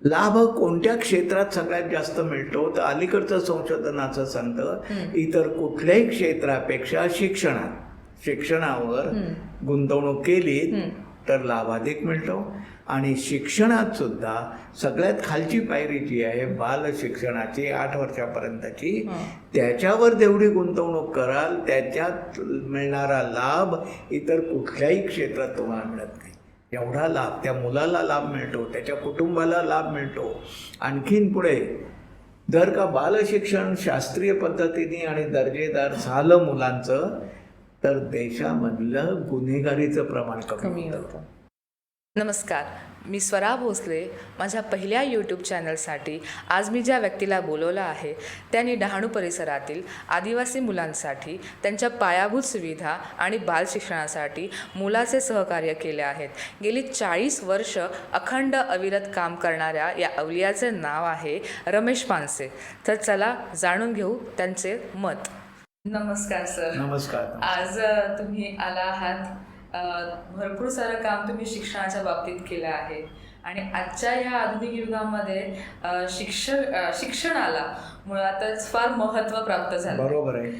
लाभ कोणत्या क्षेत्रात सगळ्यात जास्त मिळतो तर अलीकडचं संशोधनाचं सांगतं इतर कुठल्याही क्षेत्रापेक्षा शिक्षणावर गुंतवणूक केली तर लाभ अधिक मिळतो. आणि शिक्षणात सुद्धा सगळ्यात खालची पायरी जी आहे बाल शिक्षणाची 8 वर्षापर्यंतची, त्याच्यावर जेवढी गुंतवणूक कराल त्याच्यात मिळणारा लाभ इतर कुठल्याही क्षेत्रात तुम्हाला मिळत नाही. एवढा लाभ त्या मुलाला लाभ मिळतो, त्याच्या कुटुंबाला लाभ मिळतो. आणखीन पुढे जर का बालशिक्षण शास्त्रीय पद्धतीने आणि दर्जेदार झालं मुलांचं तर देशामधलं गुन्हेगारीचं प्रमाण कमी होतं. नमस्कार, मी स्वरा भोसले. माझ्या पहिल्या यूट्यूब चॅनलसाठी आज मी ज्या व्यक्तीला बोलवलं आहे त्यांनी डहाणू परिसरातील आदिवासी मुलांसाठी त्यांच्या पायाभूत सुविधा आणि बाल शिक्षणासाठी मुलाचे सहकार्य केले आहेत. गेली 40 वर्ष अखंड अविरत काम करणाऱ्या या अवलियाचे नाव आहे रमेश पानसे. तर चला जाणून घेऊ त्यांचे मत. नमस्कार सर. नमस्कार. आज तुम्ही आला आहात. भरपूर सारं काम तुम्ही शिक्षणाच्या बाबतीत केलं आहे आणि आजच्या ह्या आधुनिक युगामध्ये शिक्षणाला मुळातच फार महत्त्व प्राप्त झालं. बरोबर आहे.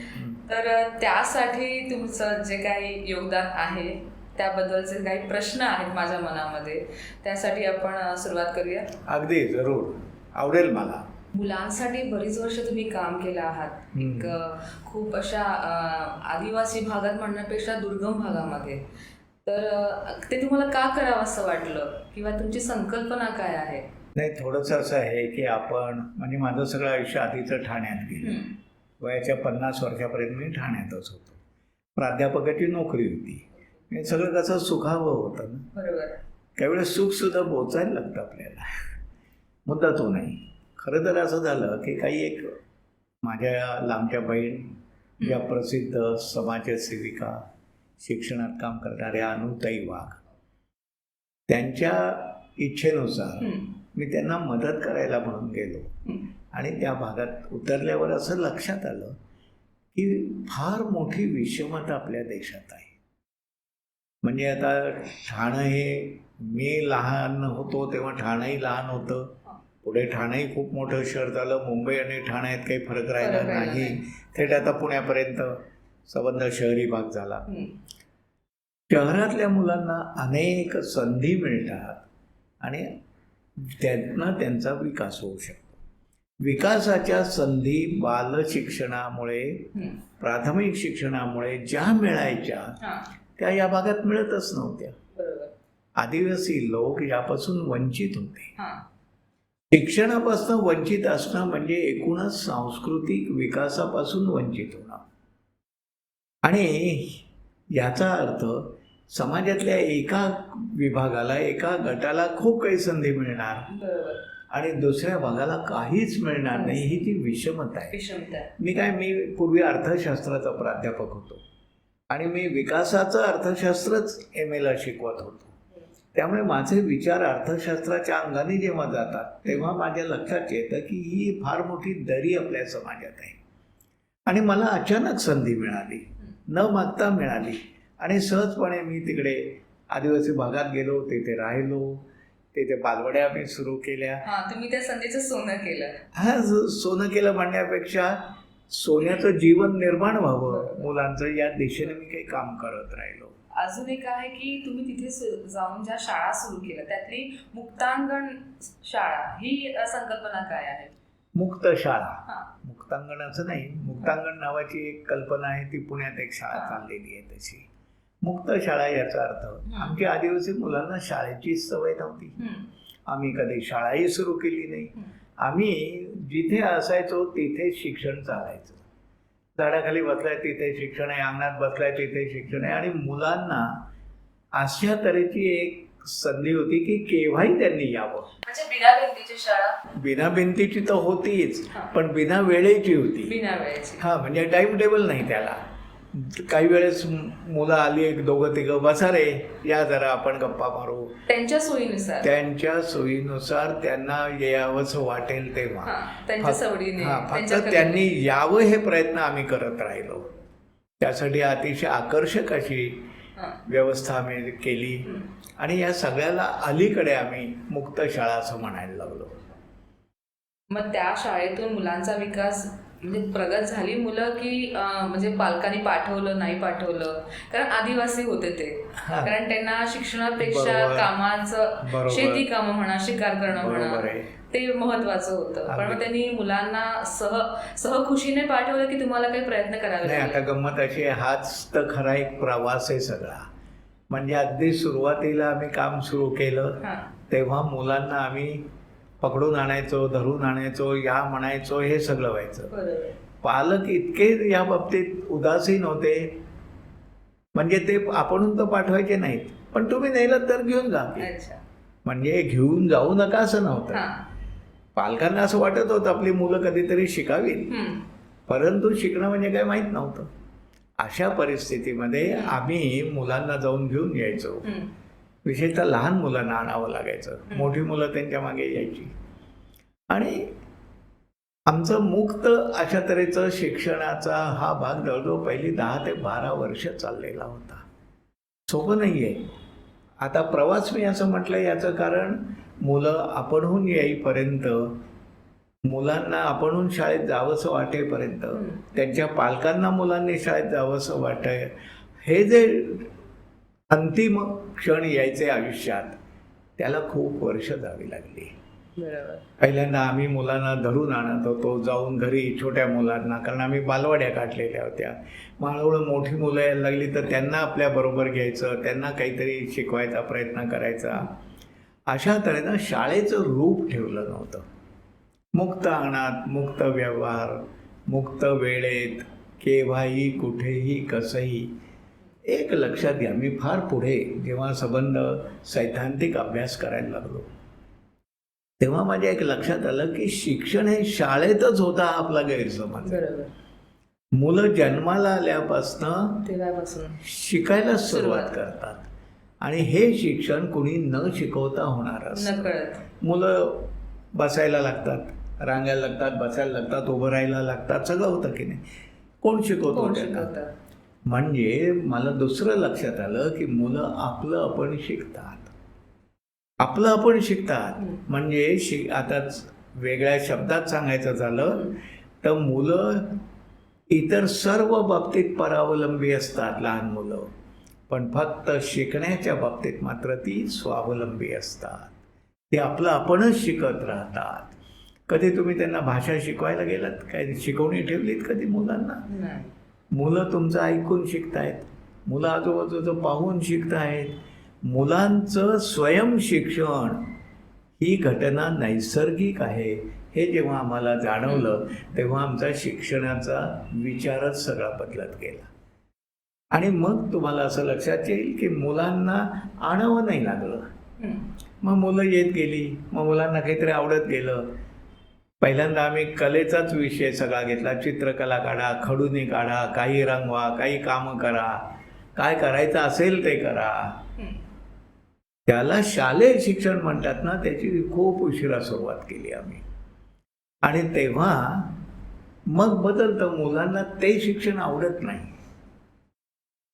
तर त्यासाठी तुमचं जे काही योगदान आहे त्याबद्दलचे काही प्रश्न आहेत माझ्या मनामध्ये, त्यासाठी आपण सुरुवात करूया. अगदी जरूर आवडेल मला. मुलांसाठी बरीच वर्ष तुम्ही काम केलं आहात. एक खूप अशा आदिवासी भागात म्हणण्यापेक्षा दुर्गम भागामध्ये. तर ते तुम्हाला का करावं असं वाटलं किंवा तुमची संकल्पना काय आहे? नाही, थोडंसं असं आहे की आपण म्हणजे माझं सगळं आयुष्य आधीचं ठाण्यात गेलं. वयाच्या 50 वर्षापर्यंत मी ठाण्यातच होतो. प्राध्यापकाची नोकरी होती. हे सगळं कसं सुखावं होतं ना. बरोबर. त्यावेळेस सुखसुद्धा बोचायला लागतं आपल्याला. मुद्दा तो नाही. खरं तर असं झालं की काही एक माझ्या लांबच्या बहीण या प्रसिद्ध समाजसेविका, शिक्षणात काम करणाऱ्या अनुताई वाघ, त्यांच्या इच्छेनुसार मी त्यांना मदत करायला म्हणून गेलो. आणि त्या भागात उतरल्यावर असं लक्षात आलं की फार मोठी विषमता आपल्या देशात आहे. म्हणजे आता ठाणं हे मी लहान होतो तेव्हा ठाणंही लहान होतं. पुढे ठाणेही खूप मोठं शहर झालं. मुंबई आणि ठाण्यात काही फरक राहिला नाही. थेट आता पुण्यापर्यंत संबंध शहरी भाग झाला. शहरातल्या मुलांना अनेक संधी मिळतात आणि त्यातनं त्यांचा विकास होऊ शकतो. विकासाच्या संधी बाल शिक्षणामुळे, प्राथमिक शिक्षणामुळे ज्या मिळायच्या त्या या भागात मिळतच नव्हत्या. आदिवासी लोक यापासून वंचित होते. शिक्षणापासून वंचित असणं म्हणजे एकूणच सांस्कृतिक विकासापासून वंचित होणं. आणि याचा अर्थ समाजातल्या एका विभागाला, एका गटाला खूप काही संधी मिळणार आणि दुसऱ्या भागाला काहीच मिळणार नाही. ही ती विषमता आहे. मी पूर्वी अर्थशास्त्राचा प्राध्यापक होतो आणि मी विकासाचं अर्थशास्त्रच MA ला शिकवत होतो. त्यामुळे माझे विचार अर्थशास्त्राच्या अंगाने जेव्हा जातात तेव्हा माझ्या लक्षात येतं की ही फार मोठी दरी आपल्या समाजात आहे. आणि मला अचानक संधी मिळाली, न मागता मिळाली. आणि सहजपणे मी तिकडे आदिवासी भागात गेलो, तिथे राहिलो, तिथे बालवड्या मी सुरू केल्या. तुम्ही त्या संधीचं सोनं केलं. सोनं केलं म्हणण्यापेक्षा सोन्याचं जीवन निर्माण व्हावं मुलांचं, या दिशेने मी काही काम करत राहिलो. अजून एक आहे की तुम्ही तिथे जाऊन ज्या शाळा सुरू केल्या त्यातली मुक्तांगण शाळा, ही संकल्पना काय आहे? मुक्त शाळा. मुक्तांगणाचं नाही, मुक्तांगण नावाची एक कल्पना आहे. ती पुण्यात एक शाळा चाललेली आहे तशी. मुक्त शाळा याचा अर्थ आमच्या आदिवासी मुलांना शाळेची सवय नव्हती. आम्ही कधी शाळाही सुरू केली नाही. आम्ही जिथे असायचो तिथे शिक्षण चालायचं. झाडाखाली बसलाय तिथे शिक्षण आहे, अंगणात बसलाय तिथे शिक्षण आहे. आणि मुलांना अशा तऱ्हेची एक संधी होती की केव्हाही त्यांनी यावं. म्हणजे बिना भिंतीची शाळा. बिना भिंतीची तर होतीच, पण बिना वेळेची होती. बिना वेळेची. म्हणजे टाइम टेबल नाही त्याला. काही वेळेस मुलं आली, एक दोघं तिघं, बसा रे, या जरा आपण गप्पा मारू. त्यांच्या सोयीनुसार त्यांना यावंसं वाटेल तेव्हा, त्यांच्या सवडीने. फक्त त्यांनी यावं हे प्रयत्न आम्ही करत राहिलो. त्यासाठी अतिशय आकर्षक अशी हां. व्यवस्था आम्ही केली आणि या सगळ्याला अलीकडे आम्ही मुक्त शाळा असं म्हणायला लागलो. मग त्या शाळेतून मुलांचा विकास म्हणजे प्रगत झाली मुलं की म्हणजे पालकांनी पाठवलं नाही पाठवलं? कारण आदिवासी होते ते, हां. कारण त्यांना शिक्षणापेक्षा बरोबर. कामाचं, बरोबर. शेती कामं म्हणा, शिकार करणं म्हणा, बरोबर आहे. ते महत्वाचं होतं. पण मग अगदी. त्यांनी मुलांना सहखुशीने पाठवलं की तुम्हाला काही प्रयत्न करावे नाही, आता लागले? गंमत अशी आहे, हाच तर खरा एक प्रवास आहे सगळा. म्हणजे अगदी सुरुवातीला आम्ही काम सुरू केलं हां. तेव्हा मुलांना आम्ही पकडून आणायचो, धरून आणायचो, या म्हणायचो, हे सगळं व्हायचं. बरोबर. पालक इतके या बाबतीत उदासीन होते, म्हणजे ते आपणहून तर पाठवायचे नाहीत, पण तुम्ही नेलं तर घेऊन जा की. अच्छा. म्हणजे घेऊन जाऊ नका असं नव्हतं. हां. पालकांना असं वाटत होतं आपली मुलं कधीतरी शिकावीत, हम्म. परंतु शिकणं म्हणजे काय माहीत नव्हतं. अशा परिस्थितीमध्ये आम्ही मुलांना जाऊन घेऊन यायचो. हम्म. विशेषतः लहान मुलांना आणावं लागायचं, मोठी मुलं त्यांच्या मागे यायची. आणि आमचं मुक्त अशा तऱ्हेचं शिक्षणाचा हा भाग जवळजवळ पहिली 10 ते 12 वर्ष चाललेला होता. सोपं नाही आहे. आता प्रवास मी असं म्हटलं याचं कारण मुलं आपणहून येईपर्यंत, मुलांना आपणहून शाळेत जावंसं वाटेपर्यंत, त्यांच्या पालकांना मुलांनी शाळेत जावंसं वाटे, हे जे अंतिम क्षण यायचे आयुष्यात, त्याला खूप वर्ष जावी लागली. बरोबर. पहिल्यांदा आम्ही मुलांना धरून आणत होतो, जाऊन घरी छोट्या मुलांना, कारण आम्ही बालवाड्या काढलेल्या होत्या. मग हळूहळू मोठी मुलं यायला लागली तर त्यांना आपल्याबरोबर घ्यायचं, त्यांना काहीतरी शिकवायचा प्रयत्न करायचा. अशा तऱ्हेनं शाळेचं रूप ठेवलं नव्हतं. मुक्त अंगणात, मुक्त व्यवहार, मुक्त वेळेत, केव्हाही कुठेही कसंही. एक लक्षात घ्या, मी फार पुढे जेव्हा संबंध सैद्धांतिक अभ्यास करायला लागलो तेव्हा माझ्या एक लक्षात आलं की शिक्षण हे शाळेतच होता हा आपला गैरसमज. बरोबर. मुलं जन्माला आल्यापासनं तेव्हापासून शिकायला सुरुवात करतात आणि हे शिक्षण कुणी न शिकवता होणार असतं. नकळत. मुलं बसायला लागतात, रांगायला लागतात, बसायला लागतात, उभं राहायला लागतात, सगळं होतं की नाही. कोण शिकवतो कोण त्यांना? शिकवतं? म्हणजे मला दुसरं लक्षात आलं की मुलं आपलं आपण शिकतात. आपलं आपण शिकतात म्हणजे आताच वेगळ्या शब्दात सांगायचं झालं तर मुलं इतर सर्व बाबतीत परावलंबी असतात लहान मुलं, पण फक्त शिकण्याच्या बाबतीत मात्र ती स्वावलंबी असतात. ते आपलं आपणच शिकत राहतात. कधी तुम्ही त्यांना भाषा शिकवायला गेलात? काय शिकवणी ठेवलीत कधी मुलांना? नाही. मुलं तुमचं ऐकून शिकतायत, मुलं आजूबाजूचं पाहून शिकतायत. मुलांचं स्वयंशिक्षण ही घटना नैसर्गिक आहे हे जेव्हा आम्हाला जाणवलं तेव्हा आमचा शिक्षणाचा विचारच सगळा बदलत गेला. आणि मग तुम्हाला असं लक्षात येईल की मुलांना आणावं नाही लागलं. मग मुलं येत गेली, मग मुलांना काहीतरी आवडत गेलं. पहिल्यांदा आम्ही कलेचाच विषय सगळा घेतला. चित्रकला काढा, खडूने काढा, काही रंगवा, काही कामं करा, काय करायचं असेल ते करा. त्याला शालेय शिक्षण म्हणतात ना, त्याची खूप उशिरा सुरुवात केली आम्ही. आणि तेव्हा मग बदलतं, मुलांना ते शिक्षण आवडत नाही.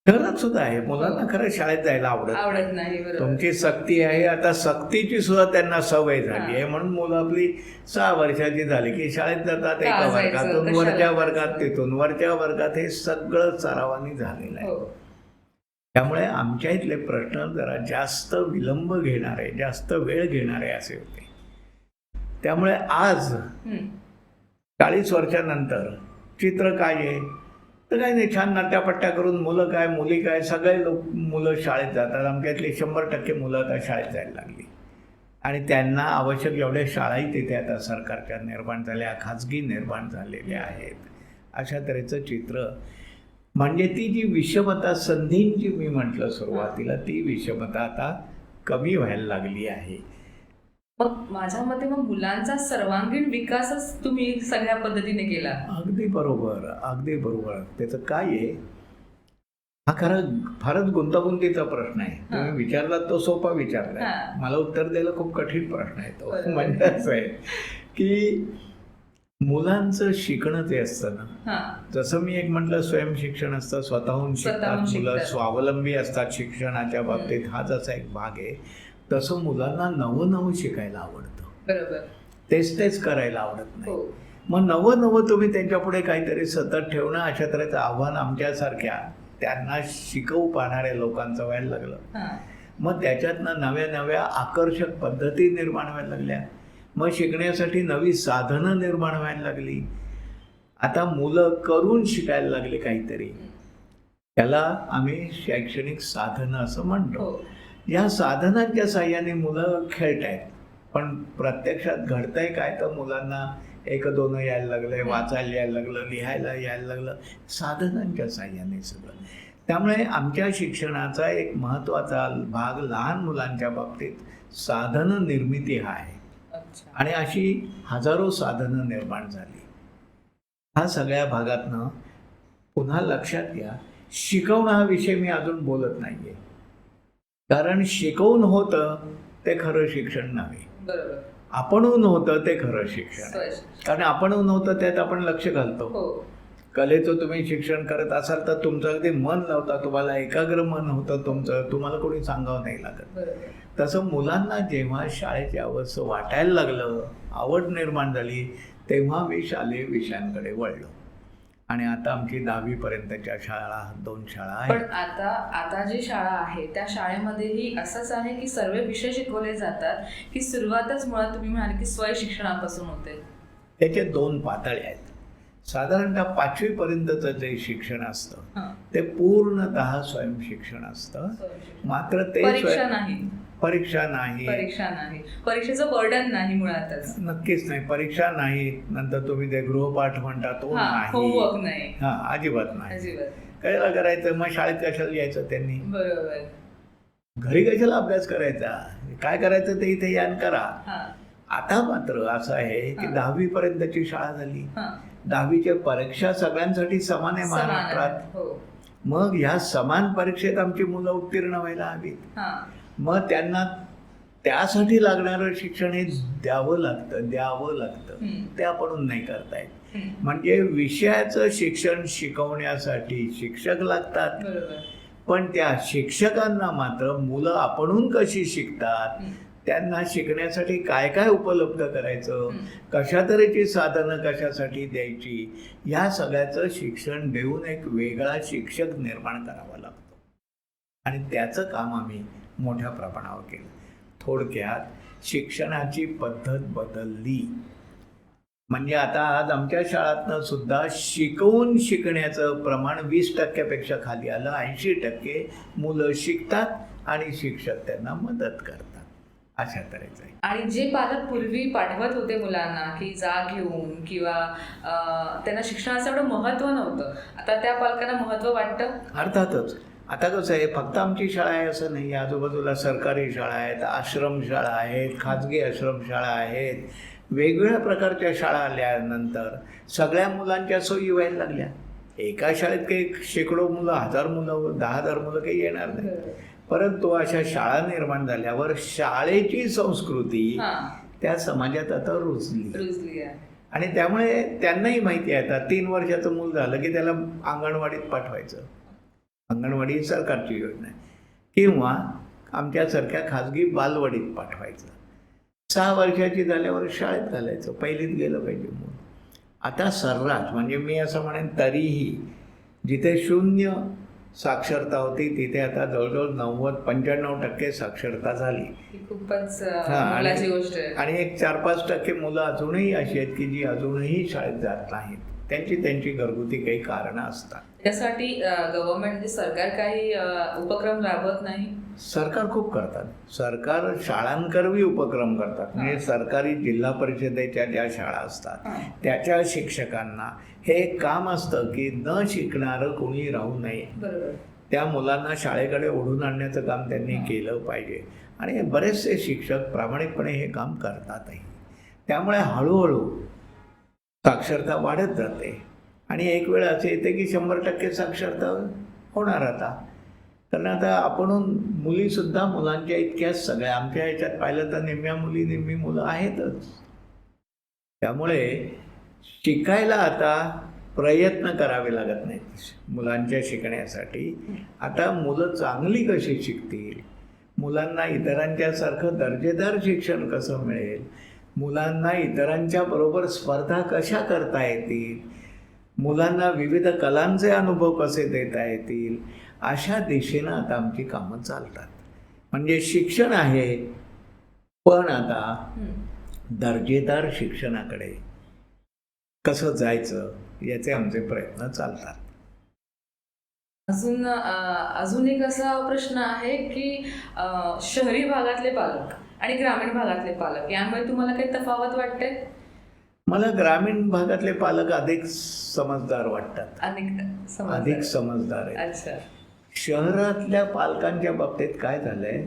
खरंच सुद्धा आहे, मुलांना खरं शाळेत जायला आवडत नाही. बरोबर. तुमची सक्ती आहे, आता सक्तीची सुद्धा त्यांना सवय झाली आहे. म्हणून मुलं आपली 6 वर्षाची झाली की शाळेत जातात, एका वर्गातून वरच्या वर्गात, तिथून वरच्या वर्गात. हे सगळं सरावानी झालेलं आहे. त्यामुळे आमच्या इथले प्रश्न जरा जास्त विलंब घेणारे, जास्त वेळ घेणारे असे होते. त्यामुळे आज 40 वर्षानंतर चित्र काय आहे तर काही नाही, छान नाट्यापट्ट्या करून मुलं काय मुली काय सगळे मुलं शाळेत जातात. आमच्यातली 100% मुलं आता शाळेत जायला लागली आणि त्यांना आवश्यक एवढ्या शाळाही तिथे आता सरकारच्या निर्माण झाल्या, खाजगी निर्माण झालेल्या आहेत. अशा तऱ्हेचं चित्र म्हणजे ती जी विषमता, संधींची मी म्हटलं सुरुवातीला, ती विषमता आता कमी व्हायला लागली आहे. मग माझ्या मते मग मुलांचा सर्वांगीण विकासच तुम्ही सगळ्या पद्धतीने केला. अगदी बरोबर, अगदी बरोबर. त्याचं काय आहे, हा फारच गुंतागुंतीचा प्रश्न आहे. तुम्ही विचारला तो सोपा विचारला, मला उत्तर द्यायला खूप कठीण प्रश्न आहे तो. म्हणजे असं आहे की मुलांचं शिकणं ते असतं ना, हां. जसं मी एक म्हटलं स्वयंशिक्षण असतं, स्वतःहून शिकतात मुलं, शिकतात. स्वावलंबी असतात शिक्षणाच्या बाबतीत, हा जसा एक भाग आहे. तसं मुलांना नवं नवं शिकायला आवडतं, बरोबर. तेच तेच करायला आवडत नाही. हो. मग नवं नवं तुम्ही त्यांच्यापुढे काहीतरी सतत ठेवणं, अशा तऱ्हेचं आव्हान आमच्यासारख्या त्यांना शिकवू पाहणाऱ्या लोकांचं व्हायला लागलं. हां. मग त्याच्यातनं नव्या नव्या आकर्षक पद्धती निर्माण व्हायला लागल्या. मग शिकण्यासाठी नवी साधनं निर्माण व्हायला लागली. आता मुलं करून शिकायला लागले काहीतरी, त्याला आम्ही शैक्षणिक साधनं असं म्हणतो. हो. या साधनांच्या साह्याने मुलं खेळत आहेत, पण प्रत्यक्षात घडतंय काय, तर मुलांना 1-2 यायला लागलंय, वाचायला यायला लागलं, लिहायला यायला लागलं, साधनांच्या साह्याने सगळं. त्यामुळे आमच्या शिक्षणाचा एक महत्त्वाचा भाग लहान मुलांच्या बाबतीत साधन निर्मिती हा आहे. अच्छा. आणि अशी हजारो साधनं निर्माण झाली. हा सगळ्या भागातनं पुन्हा लक्षात घ्या, शिकवणं हा विषय मी अजून बोलत नाहीये, कारण शिकवून होतं ते खरं शिक्षण नव्हे, बरोबर. आपणहून होतं ते खरं शिक्षण. स्वयंशिक्षण. कारण आपणहून होतं त्यात आपण लक्ष घालतो. हो. कलेचं तुम्ही शिक्षण करत असाल तर तुमचं अगदी मन लावता, तुम्हाला एकाग्र मन होतं तुमचं, तुम्हाला कोणी सांगावं नाही लागत. बरोबर. तसं मुलांना जेव्हा शाळेची अवस्था वाटायला लागलं, आवड निर्माण झाली, तेव्हा मी शालेय विषयांकडे वळलो. आणि आता आमची 10वी पर्यंतच्या शाळा, 2 शाळा पण आहेत. आता जी शाळा आहे त्या शाळेमध्येही असंच आहे की सर्व विषय शिकवले जातात, की सुरुवातच मुळात तुम्ही म्हणाले की स्वयंशिक्षणापासून होते? त्याचे 2 पातळ्या आहेत. साधारणतः 5वी पर्यंतचं जे शिक्षण असतं हां. ते पूर्णतः स्वयंशिक्षण असतं. स्वयंशिक्षण. मात्र ते परीक्षा नाही. परीक्षा नाही, परीक्षा नाही, परीक्षेचं बर्डन नाही मुळातच. नक्कीच नाही. परीक्षा नाही. नंतर तुम्ही ते गृहपाठ म्हणता तो नाही, होमवर्क नाही. हा अजिबात नाही. अजिबात. कशाला करायचं, मग शाळेत कशाला यायचं त्यांनी, बरोबर. घरी कशाला अभ्यास करायचा, काय करायचं ते इथे यान करा. हां. आता मात्र असं आहे की 10वी पर्यंतची शाळा झाली, हां. 10वीच्या परीक्षा सगळ्यांसाठी समान आहे समान महाराष्ट्रात. आहे. हो. मग ह्या समान परीक्षेत आमची मुलं उत्तीर्ण व्हायला हवीत. हां. मग त्यांना त्यासाठी लागणारं शिक्षण हे द्यावं लागतं. हम्म. ते आपण नाही करतायत. हम्म. म्हणजे विषयाचं शिक्षण शिकवण्यासाठी शिक्षक लागतात, बरोबर. पण त्या शिक्षकांना मात्र मुलं आपणहून कशी शिकतात, हम्म. त्यांना शिकण्यासाठी काय काय उपलब्ध करायचं, हम्म. कशा तऱ्हेची साधनं कशासाठी द्यायची, ह्या सगळ्याचं शिक्षण देऊन एक वेगळा शिक्षक निर्माण करावा लागतो. आणि त्याचं काम आम्ही मोठ्या प्रमाणावर केलं. थोडक्यात शिक्षणाची पद्धत बदलली. म्हणजे आता आज आमच्या शाळातनं सुद्धा शिकवून शिकण्याचं प्रमाण 20% खाली आलं. 80% मुलं शिकतात आणि शिक्षक त्यांना मदत करतात. अशा तऱ्हेचं आहे. आणि जे पालक पूर्वी पाठवत होते मुलांना की जा घेऊन किंवा त्यांना शिक्षणाचं एवढं महत्त्व नव्हतं, आता त्या पालकांना महत्त्व वाटतं. अर्थातच आता कसं आहे, फक्त आमची शाळा आहे असं नाही. आजूबाजूला सरकारी शाळा आहेत, आश्रमशाळा आहेत, खाजगी आश्रमशाळा आहेत, वेगवेगळ्या प्रकारच्या शाळा आल्यानंतर सगळ्या मुलांच्या सोयी व्हायला लागल्या. एका शाळेत काही शेकडो मुलं, 1000 मुलं, 10,000 मुलं काही येणार नाही. परंतु अशा शाळा निर्माण झाल्यावर शाळेची संस्कृती त्या समाजात आता रुजली आहे. आणि त्यामुळे त्यांनाही माहिती आहे, आता 3 वर्षाचं मूल झालं की त्याला अंगणवाडीत पाठवायचं. अंगणवाडी ही सरकारची योजना आहे, किंवा आमच्यासारख्या खाजगी बालवाडीत पाठवायचं. 6 वर्षाची झाल्यावर शाळेत घालायचं, पहिलीत गेलं पाहिजे मूल. आता सर्रास, म्हणजे मी असं म्हणेन तरीही जिथे 0 साक्षरता होती तिथे आता जवळजवळ 90-95% साक्षरता झाली. खूपच मोलाची गोष्ट आहे. आणि एक 4-5% मुलं अजूनही अशी आहेत की जी अजूनही शाळेत जात नाहीत. त्यांची घरगुती काही कारणं असतात. त्यासाठी गव्हर्नमेंट म्हणजे सरकार काही उपक्रम राबवत नाही. सरकार खूप करतात. सरकार शाळांकरवी उपक्रम करतात. म्हणजे सरकारी जिल्हा परिषदेच्या ज्या शाळा असतात त्याच्या शिक्षकांना हे एक काम असतं की न शिकणारं कोणी राहू नये. बरोबर. त्या मुलांना शाळेकडे ओढून आणण्याचं काम त्यांनी केलं पाहिजे. आणि बरेचसे शिक्षक प्रामाणिकपणे हे काम करतातही. त्यामुळे हळूहळू साक्षरता वाढत जाते. आणि एक वेळ असे येते की 100% साक्षरता होणार आता. कारण आता आपण मुलीसुद्धा मुलांच्या इतक्याच सगळ्या, आमच्या ह्याच्यात पाहिलं तर निम्म्या मुली निम्मी मुलं आहेतच. त्यामुळे शिकायला आता प्रयत्न करावे लागत नाहीत मुलांच्या शिकण्यासाठी. आता मुलं चांगली कशी शिकतील, मुलांना इतरांच्यासारखं दर्जेदार शिक्षण कसं मिळेल, मुलांना इतरांच्या बरोबर स्पर्धा कशा करता येतील, मुलांना विविध कलांचे अनुभव कसे देता येतील, अशा दिशेनं आता आमची कामं चालतात. म्हणजे शिक्षण आहे, पण आता दर्जेदार शिक्षणाकडे कसं जायचं याचे आमचे प्रयत्न चालतात. अजून एक असा प्रश्न आहे की शहरी भागातले पालक आणि ग्रामीण भागातले पालक यामुळे तुम्हाला काही तफावत वाटते? मला ग्रामीण भागातले पालक अधिक समजदार वाटतात, अधिक समजदार आहेत. अच्छा. शहरातल्या पालकांच्या बाबतीत काय झालंय,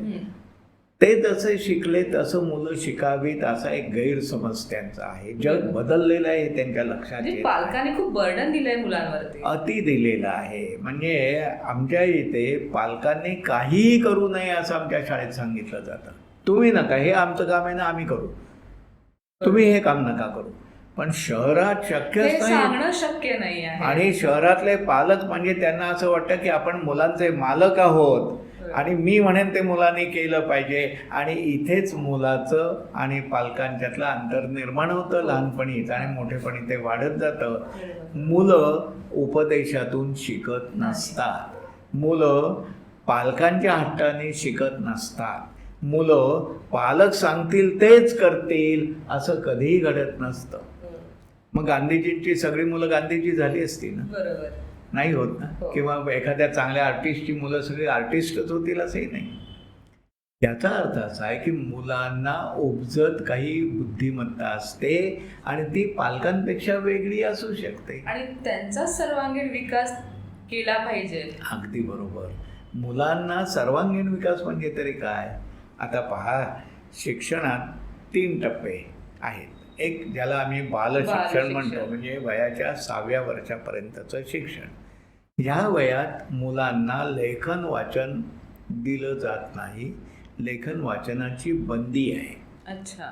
ते जसे शिकले तसं मुलं शिकावीत असा एक गैरसमज त्यांचा आहे. जग बदललेलं आहे, त्यांच्या लक्षात येत नाही. पालकांनी खूप बर्डन दिलंय मुलांवरती, अति दिलेलं आहे. म्हणजे आमच्या इथे पालकांनी काहीही करू नये असं आमच्या शाळेत सांगितलं जातं. तुम्ही नका, हे आमचं काम आहे ना, आम्ही करू, तुम्ही हे काम नका करू. पण शहरात शक्यच सांगणं शक्य नाही आहे. आणि शहरातले पालक म्हणजे त्यांना असं वाटतं की आपण मुलांचे मालक आहोत आणि मी म्हणेन ते मुलांनी केलं पाहिजे. आणि इथेच मुलाचं आणि पालकांच्यातलं अंतर निर्माण होतं लहानपणीच, आणि मोठेपणी ते वाढत जातं. मुलं उपदेशातून शिकत नसतात, मुलं पालकांच्या हट्टाने शिकत नसतात, मुलं पालक सांगतील तेच करतील असं कधीही घडत नसतं. मग गांधीजींची सगळी मुलं गांधीजी झाली असती ना? बरोबर नाही होत ना. किंवा एखाद्या चांगल्या आर्टिस्टची मुलं सगळी आर्टिस्टच होतील असंही नाही. याचा अर्थ असा आहे की मुलांना उपजत काही बुद्धिमत्ता असते आणि ती पालकांपेक्षा वेगळी असू शकते आणि त्यांचा सर्वांगीण विकास केला पाहिजे. अगदी बरोबर. मुलांना सर्वांगीण विकास म्हणजे तरी काय? आता पहा, शिक्षणात 3 टप्पे आहेत. एक ज्याला आम्ही बालशिक्षण म्हणतो, म्हणजे वयाच्या 6व्या वर्षापर्यंतचं शिक्षण. ह्या वयात मुलांना लेखन वाचन दिलं जात नाही, लेखन वाचनाची बंदी आहे. अच्छा.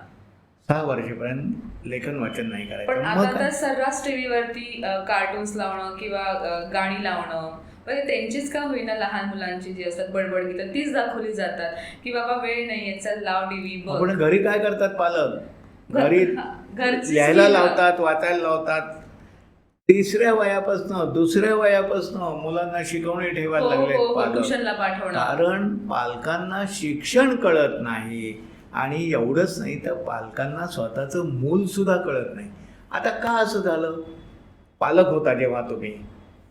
6 वर्षापर्यंत लेखन वाचन नाही करायचं. पण आता तर सर्रास टीव्हीवरती कार्टून्स लावणं किंवा गाणी लावणं, म्हणजे त्यांचीच का होईना लहान मुलांची जी असतात बडबड गीतं तीच दाखवली जातात की बाबा वेळ नाहीये, चल लाव टीव्ही बघ. पण घरी काय करतात पालक? घरी लिहायला लावतात, वाचायला लावतात. 3ऱ्या वयापासून 2ऱ्या वयापासून मुलांना शिकवणी ठेवायला लागले पालक. ट्युशनला पाठवणं. कारण पालकांना शिक्षण कळत नाही. आणि एवढंच नाही तर पालकांना स्वतःचं मूल सुद्धा कळत नाही. आता का असं झालं? पालक होता जेव्हा तुम्ही,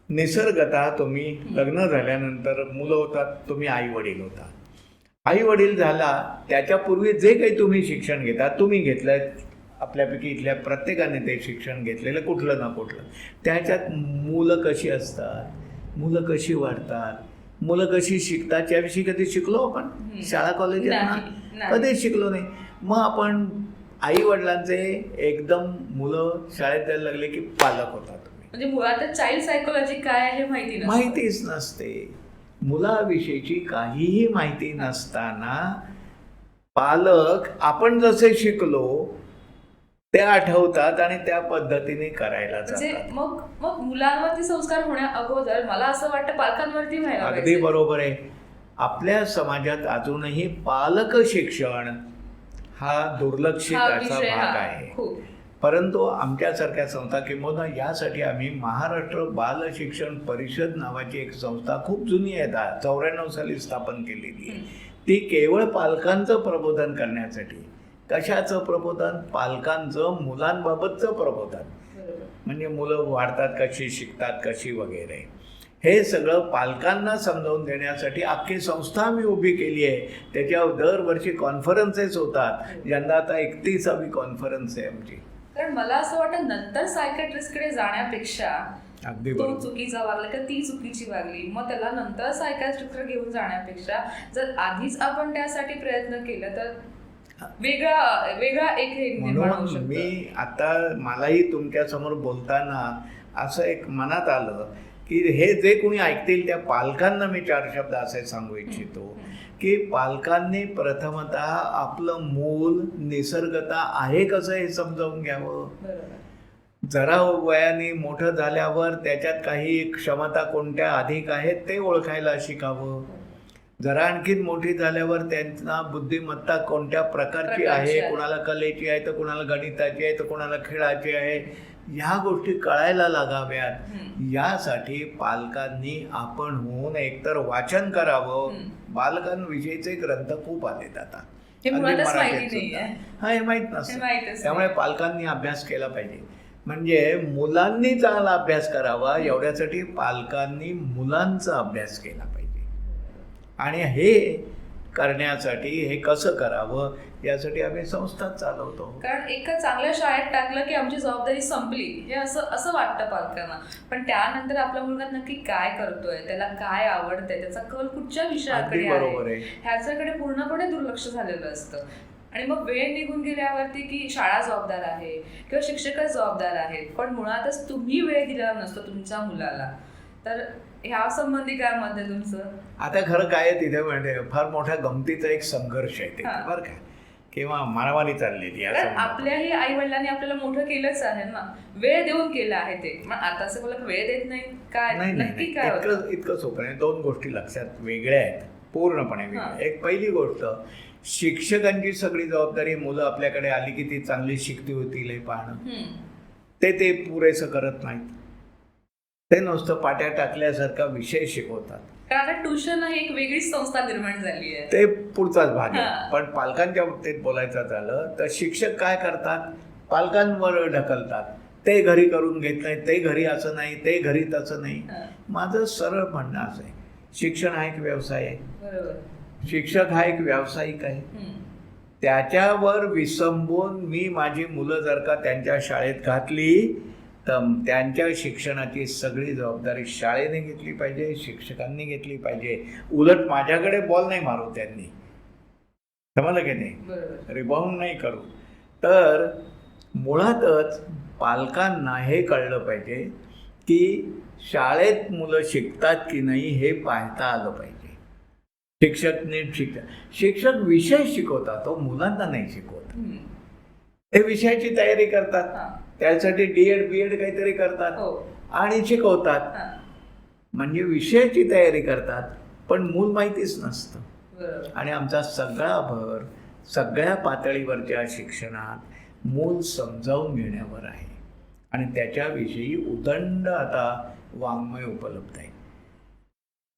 निसर्गतः तुम्ही लग्न झाल्यानंतर मुलं होतात, तुम्ही आई वडील होता. आई वडील झाला त्याच्यापूर्वी जे काही तुम्ही शिक्षण घेता, तुम्ही घेतलं, आपल्यापैकी इथल्या प्रत्येकाने ते शिक्षण घेतलेलं कुठलं ना कुठलं. त्याच्यात मुलं कशी असतात, मुलं कशी वाढतात, मुलं कशी शिकतात याविषयी कधी शिकलो आपण? शाळा कॉलेजात कधी शिकलो नाही. मग आपण आई वडिलांचे एकदम मुलं शाळेत जायला लागले की पालक होता तुम्ही. म्हणजे मुळातच चाइल्ड सायकोलॉजी काय आहे माहितीच नसते. मुलाविषयीची काहीही माहिती नसताना पालक आपण जसे शिकलो ते आठवतात आणि त्या पद्धतीने करायला जातात. मग मुलांवरती संस्कार होण्या अगोदर मला असं वाटतं पालकांवरती व्हायला पाहिजे. अगदी बरोबर आहे. आपल्या समाजात अजूनही पालक शिक्षण हा दुर्लक्षित असा भाग आहे. परंतु आमच्यासारख्या संस्था, किंवा यासाठी आम्ही महाराष्ट्र बाल शिक्षण परिषद नावाची एक संस्था खूप जुनी आहे, 94 साली स्थापन केलेली आहे. ती केवळ पालकांचं प्रबोधन करण्यासाठी. कशाचं प्रबोधन? पालकांचं मुलांबाबतचं प्रबोधन. म्हणजे मुलं वाढतात कशी, शिकतात कशी वगैरे, हे सगळं पालकांना समजावून देण्यासाठी अख्खी संस्था आम्ही उभी केली आहे. त्याच्यावर दरवर्षी कॉन्फरन्सेस होतात. यंदा आता 31वी कॉन्फरन्स आहे आमची. कारण मला असं वाटतं नंतर सायकॅट्रिस्टकडे जाण्यापेक्षा, अगदी तो चुकीचा वागला किंवा ती चुकीची वागली, मग त्याला नंतर सायकॅट्रिस्टकडे घेऊन जाण्यापेक्षा जर आधीच आपण त्यासाठी प्रयत्न केला तर वेगळा एक निर्माण होऊ शकतो. मी आता मलाही तुमच्या समोर बोलताना असं एक मनात आलं की हे जे कोणी ऐकतील त्या पालकांना मी 4 शब्द असे सांगू इच्छितो की पालकांनी प्रथमतः आपलं मूल निसर्गतः आहे कसं हे समजावून घ्यावं. जरा वयाने मोठं झाल्यावर त्याच्यात काही क्षमता कोणत्या अधिक आहेत ते ओळखायला शिकावं. जरा आणखीन मोठी झाल्यावर त्यांना बुद्धिमत्ता कोणत्या प्रकारची आहे, कुणाला कलेची आहे तर कुणाला गणिताची आहे तर कुणाला खेळाची आहे, ह्या गोष्टी कळायला लागाव्यात. यासाठी पालकांनी आपण होऊन एकतर वाचन करावं. बालकांविषयीचे ग्रंथ खूप आलेत आता, हे अगदी मुळातच मराठीत माहिती सुद्धा. नाहीये. हा, हे माहीत हे नसतं. माहीतच त्यामुळे नाही. पालकांनी अभ्यास केला पाहिजे. म्हणजे मुलांनी चांगला अभ्यास करावा एवढ्यासाठी पालकांनी मुलांचा अभ्यास केला पाहिजे. आणि हे करण्यासाठी हे कसं करावं यासाठी आम्ही संस्था चालवतो. कारण एका चांगल्या शाळेत टाकलं की आमची जबाबदारी संपली हे असं वाटतं पालकांना. पण त्यानंतर आपला मुलगा नक्की काय करतोय, त्याला काय आवडतंय, त्याचा कल कुठच्या विषयाकडे बरोबर आहे, आहे. ह्याच्याकडे पूर्णपणे दुर्लक्ष झालेलं असतं. आणि मग वेळ निघून गेल्यावरती की शाळा जबाबदार आहे किंवा शिक्षकच जबाबदार आहेत, पण मुळातच तुम्ही वेळ दिलेला नसतो तुमच्या मुलाला. तर ह्या संबंधी काय मत आहे तुमचं? आता खरं काय आहे तिथे म्हणजे फार मोठ्या गमतीचा एक संघर्ष आहे तिथे, बरं का, किंवा मानवानी चाललेली असं म्हणतो. आपल्याही आई वडिलांनी आपल्याला मोठं केलंच आहे ना, वेळ देऊन केलं आहे ते. मग आता असं बोला वेळ देत नाही काय, नाही नक्की काय होतं? इतकं सोपं नाही. दोन गोष्टी लक्षात वेगळ्या आहेत, पूर्णपणे वेगळ्या. एक पहिली गोष्ट, शिक्षकांची सगळी जबाबदारी मुलं आपल्याकडे आली की ती चांगली शिकती होतील हे पाहणं. ते पुरेसं करत नाहीत. ते नुसतं पाट्या टाकल्यासारखा विषय शिकवतात. कारण आता ट्युशन ही एक वेगळीच संस्था निर्माण झाली आहे. ते पुढचाच भाग आहे. पण पालकांच्या बाबतीत बोलायचं झालं तर शिक्षक काय करतात, पालकांवर ढकलतात. ते घरी करून घेत नाही, ते घरी असं नाही, ते घरी तसं नाही. माझं सरळ म्हणणं असं आहे, शिक्षण हा एक व्यवसाय आहे. बरोबर. शिक्षक हा एक व्यावसायिक आहे. त्याच्यावर विसंबून मी माझी मुलं जर का त्यांच्या शाळेत घातली तर त्यांच्या शिक्षणाची सगळी जबाबदारी शाळेने घेतली पाहिजे, शिक्षकांनी घेतली पाहिजे. उलट माझ्याकडे बॉल नाही मारू त्यांनी, समजलं की नाही, रिबाउंड नाही करू. तर मुळातच पालकांना हे कळलं पाहिजे की शाळेत मुलं शिकतात की नाही हे पाहता आलं पाहिजे. शिक्षक नीट शिक्षक विषय शिकवतात, तो मुलांना नाही शिकवत. ते विषयाची तयारी करतात, त्यासाठी D.Ed B.Ed काहीतरी करतात आणि शिकवतात. म्हणजे विषयाची तयारी करतात, पण मूल माहितीच नसतं. आणि आमचा सगळा भर सगळ्या पातळीवरच्या शिक्षणात मूल समजावून घेण्यावर आहे. आणि त्याच्याविषयी उदंड आता वाङ्मय उपलब्ध आहे.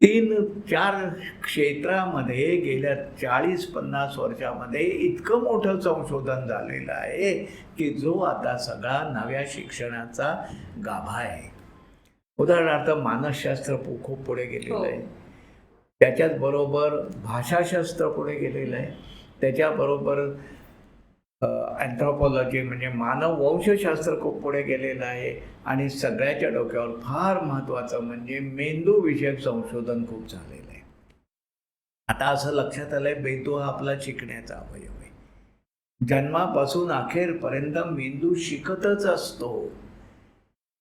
3-4 क्षेत्रामध्ये गेल्या 40-50 वर्षामध्ये इतकं मोठं संशोधन झालेलं आहे की जो आता सगळा नव्या शिक्षणाचा गाभा आहे. उदाहरणार्थ मानसशास्त्र खूप पुढे गेलेलं आहे. त्याच्याच बरोबर भाषाशास्त्र पुढे गेलेलं आहे. त्याच्याबरोबर अँथ्रोपॉलॉजी म्हणजे मानववंशशास्त्र खूप पुढे गेलेलं आहे. आणि सगळ्याच्या डोक्यावर फार महत्त्वाचं म्हणजे मेंदूविषयक संशोधन खूप झालेलं आहे. आता असं लक्षात आलं आहे, मेंदू हा आपला शिकण्याचा अवयव आहे. जन्मापासून अखेरपर्यंत मेंदू शिकतच असतो.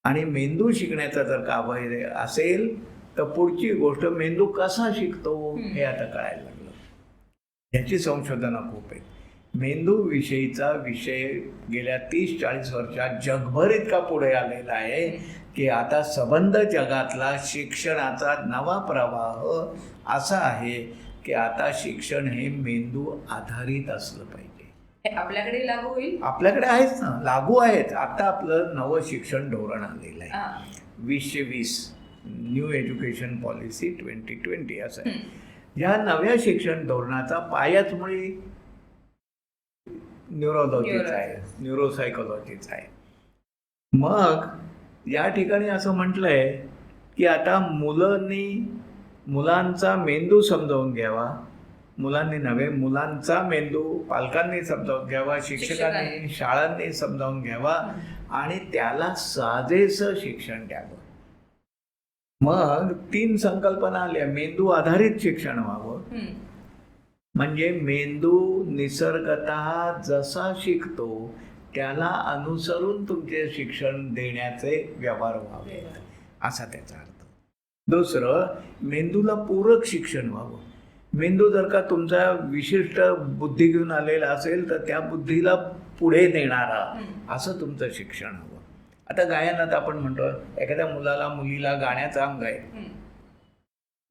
आणि मेंदू शिकण्याचा जर का अवयव असेल तर पुढची गोष्ट मेंदू कसा शिकतो हे आता कळायला लागलं. ह्याची संशोधनं खूप आहेत. मेंदूविषयीचा विषय गेल्या 30-40 वर्षात जगभर इतका पुढे आलेला आहे की आता सबंध जगातला शिक्षणाचा नवा प्रवाह असा आहे की आता शिक्षण हे मेंदू आधारित असलं पाहिजे. आपल्याकडे लागू होईल. आपल्याकडे आहेच ना, लागू आहेत. आता आपलं नवं शिक्षण धोरण आलेलं आहे 2020 न्यू एज्युकेशन पॉलिसी 2020 असं आहे. या नव्या शिक्षण धोरणाचा पायाच मुळे न्यूरोलॉजीचा आहे, न्यूरोसायकोलॉजीचा आहे. मग या ठिकाणी असं म्हटलं आहे की आता मुलांचा मेंदू समजावून घ्यावा. मुलांनी नव्हे, मुलांचा मेंदू पालकांनी समजावून घ्यावा, शिक्षकांनी शाळांनी समजावून घ्यावा आणि त्याला साजेसं शिक्षण द्यावं. मग 3 संकल्पना आल्या. मेंदू आधारित शिक्षण व्हावं, म्हणजे मेंदू निसर्गतः जसा शिकतो त्याला अनुसरून तुमचे शिक्षण देण्याचे व्यवहार व्हावे असा त्याचा अर्थ. दुसरं, मेंदूला पूरक शिक्षण व्हावं. मेंदू जर का तुमचा विशिष्ट बुद्धी घेऊन आलेला असेल तर त्या बुद्धीला पुढे नेणारा असं तुमचं शिक्षण हवं. आता गायनात आपण म्हणतो एखाद्या मुलाला मुलीला गाण्याचं अंग आहे,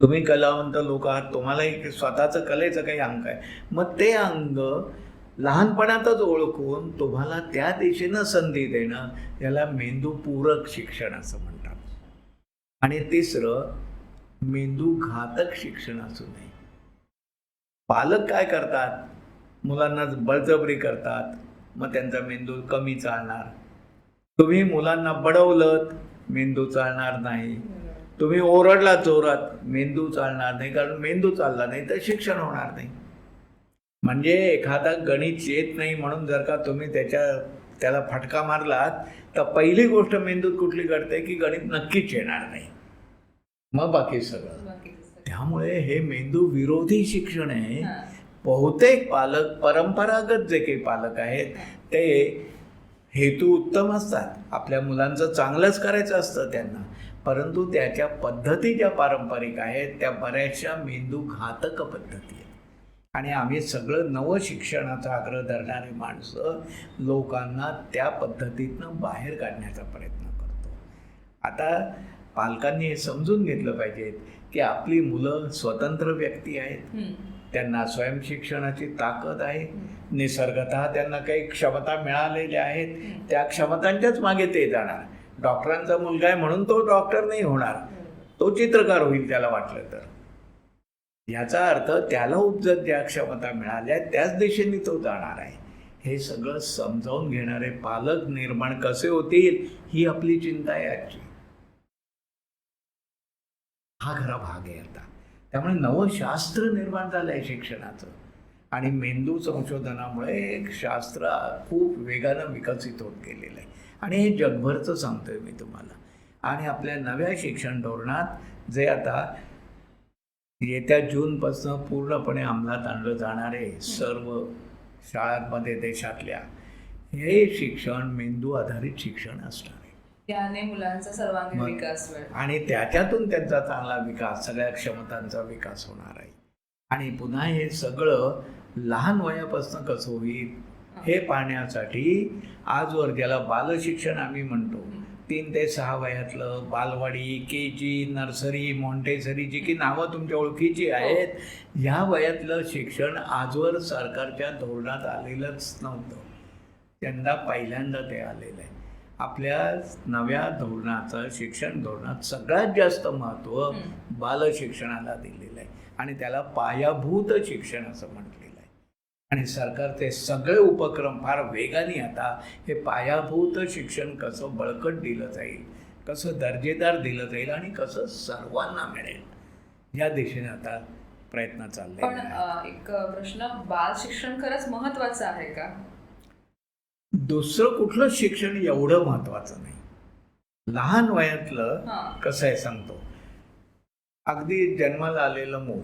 तुम्ही कलावंत लोक आहात, तुम्हालाही स्वतःचं कलेचं काही अंग आहे, मग ते अंग लहानपणातच ओळखून तुम्हाला त्या दिशेनं संधी देणं याला मेंदूपूरक शिक्षण असं म्हणतात. आणि तिसरं, मेंदू घातक शिक्षण असू नये. पालक काय करतात, मुलांना बळजबरी करतात, मग त्यांचा मेंदू कमी चालणार. तुम्ही मुलांना बडवलत, मेंदू चालणार नाही. तुम्ही ओरडला जोरात, मेंदू चालणार नाही, कारण मेंदू चालला नाही तर शिक्षण होणार नाही. म्हणजे एखादा गणित येत नाही म्हणून जर का तुम्ही त्याला फटका मारलात तर पहिली गोष्ट मेंदूत कुठली घडते की गणित नक्कीच येणार नाही, मग बाकी सगळं. त्यामुळे हे मेंदू विरोधी शिक्षण आहे. बहुतेक पालक, परंपरागत जे काही पालक आहेत ते हेतू उत्तम असतात, आपल्या मुलांचं चांगलंच करायचं असतं त्यांना, परंतु त्याच्या पद्धती ज्या पारंपरिक आहेत त्या बऱ्याचशा मेंदू घातक पद्धती आहेत. आणि आम्ही सगळं नवं शिक्षणाचा आग्रह धरणारे माणसं लोकांना त्या पद्धतीतनं बाहेर काढण्याचा प्रयत्न करतो. आता पालकांनी हे समजून घेतलं पाहिजे की आपली मुलं स्वतंत्र व्यक्ती आहेत, त्यांना स्वयंशिक्षणाची ताकद आहे, निसर्गतः त्यांना काही क्षमता मिळालेल्या आहेत, त्या क्षमतांच्याच मागे ते जाणार. डॉक्टरांचा मुलगा आहे म्हणून तो डॉक्टर नाही होणार, तो चित्रकार होईल त्याला वाटलं तर. याचा अर्थ त्याला उपजत ज्या क्षमता मिळाल्या त्याच दिशेने तो जाणार आहे. हे सगळं समजावून घेणारे पालक निर्माण कसे होतील ही आपली चिंता आहे आजची. हा खरा भाग आहे आता. त्यामुळे नवं शास्त्र निर्माण झालं आहे शिक्षणाचं, आणि मेंदू संशोधनामुळे एक शास्त्र खूप वेगानं विकसित होत गेलेलं आहे. आणि हे जगभरचं सांगतोय मी तुम्हाला. आणि आपल्या नव्या शिक्षण धोरणात जे आता येत्या जूनपासून पूर्णपणे अंमलात आणलं जाणार आहे सर्व शाळांमध्ये देशातल्या, हे शिक्षण मेंदू आधारित शिक्षण असणार आहे. त्याने मुलांचा सर्वांगीण विकास होईल आणि त्याच्यातून त्यांचा चांगला विकास, सगळ्या क्षमतांचा विकास होणार आहे. आणि पुन्हा हे सगळं लहान वयापासून कसं होईल हे पाहण्यासाठी आजवर ज्याला बालशिक्षण आम्ही म्हणतो, 3 ते 6 वयातलं बालवाडी, KG, नर्सरी, मॉन्टेसरी, जी की नावं तुमच्या ओळखीची आहेत, ह्या वयातलं शिक्षण आजवर सरकारच्या धोरणात आलेलंच नव्हतं. त्यांना पहिल्यांदा ते आलेलं आहे. आपल्या नव्या धोरणाचं, शिक्षण धोरणात सगळ्यात जास्त महत्त्व बालशिक्षणाला दिलेलं आहे आणि त्याला पायाभूत शिक्षण असं म्हटलेलं आहे. आणि सरकारचे सगळे उपक्रम फार वेगाने आता हे पायाभूत शिक्षण कसं बळकट दिलं जाईल, कसं दर्जेदार दिलं जाईल आणि कसं सर्वांना मिळेल या दिशेने आता प्रयत्न चालले. पण एक प्रश्न, बाल शिक्षण खरंच महत्वाचं आहे का? दुसरं कुठलं शिक्षण एवढं महत्वाचं नाही. लहान वयातलं कसं आहे सांगतो. अगदी जन्माला आलेलं मूल,